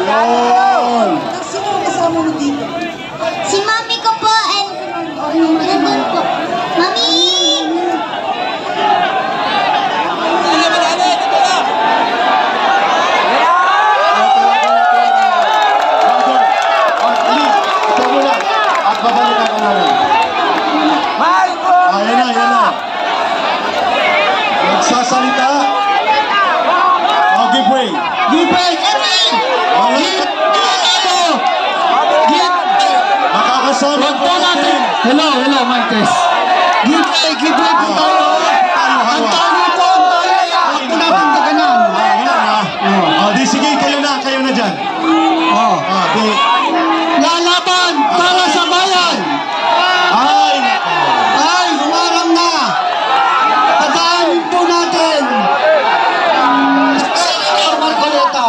Yun. Sino kasama mo dito? Si mami ko po and nandun po. Mami! Ito muna. At babalikan ka namin. Yan na, yan na. Nagsasalita. Give way. Give way! Erin! Makakasama po natin. Hello, Marquez. Give way po tayo. Ang tayo po, ako na pang kaganan. Di sige, kayo na dyan. Lalaban para sa bayan. Ay, Humarang na. Tatahanin po natin. Senator Marcoleta.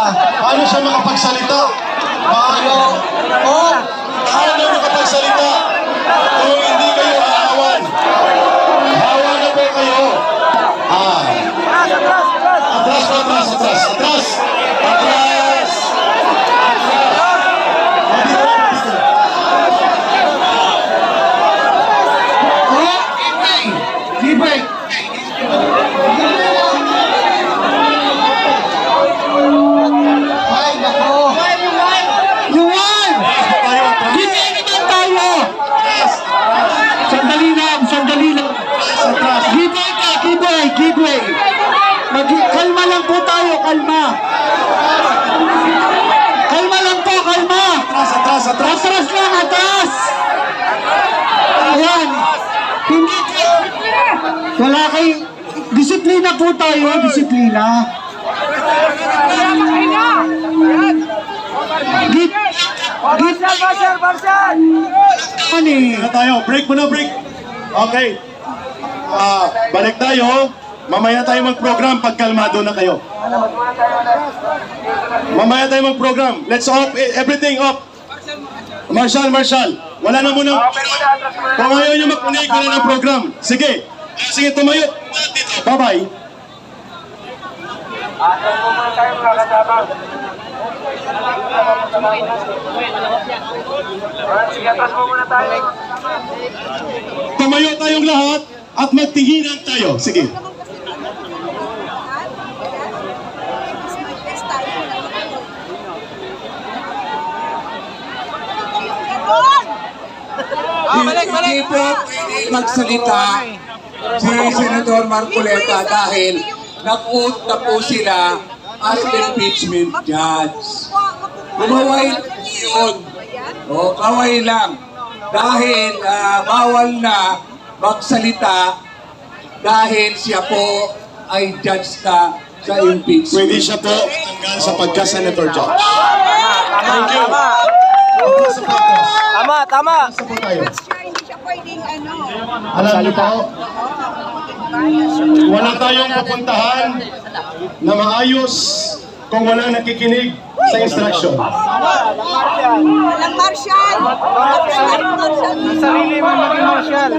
paano siya makapagsalita? Paano makapagsalita? Kung hindi kayo aawan. Hawa na po kayo. Atras. Give way. Ay, nako. Yuan! Give way naman tayo. Sandali lang. Give way. Kalma lang po tayo, kalma. Kalma lang po. Atras. Atras. Ayan. Hindi kayo. Wala kay disiplina po tayo, disiplina. Barsal! Ano tayo? Break muna. Okay. Balik tayo. Mamaya tayo mag-program pag kalmado na kayo. Mamaya tayo mag-program. Let's off. Everything off. Marshal. Wala na muna. Kung ayaw nyo makunig, wala na program. Sige, tumayo. Bye-bye. Tumayo tayong lahat at magtinginan tayo. Sige. Hindi po pwede magsalita si Senator Marcoleta dahil nakuot na po sila as impeachment judge. Kumaway yun. Kaway lang. Dahil bawal na magsalita dahil siya po ay judge na sa impeachment. Pwede siya po tanggal sa pagka-senator judge. Thank you. Tama. Isa po tayo. Hindi siya pwedeng ano. Alam niyo po, wala tayong pupuntahan na maayos kung wala nakikinig sa instruction. Walang marshal. Sarili mo maging marshal.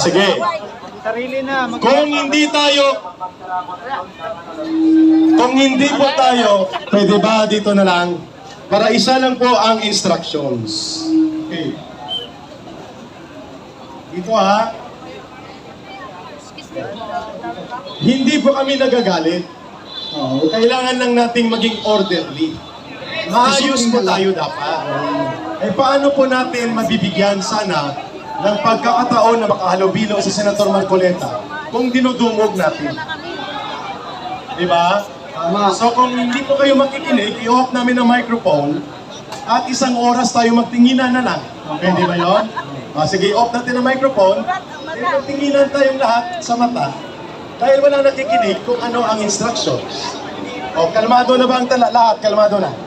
Sige. Sarili na. Kung hindi po tayo, pwede ba dito na lang? Para isa lang po ang instructions. Okay. Dito ha. Hindi po kami nagagalit. Kailangan lang nating maging orderly. Maayos po tayo dapat. Paano po natin mabibigyan sana ng pagkakataon na makahalubilo si Senator Marcoleta kung dinudumog natin? Diba? So kung hindi po kayo makikinig, i-off namin ang microphone at 1 oras tayo magtinginan na lang. Pwede ba yun? Sige, off natin ang microphone. Magtinginan tayong lahat sa mata dahil wala nakikinig kung ano ang instructions. Kalmado na ba ang lahat? Kalmado na.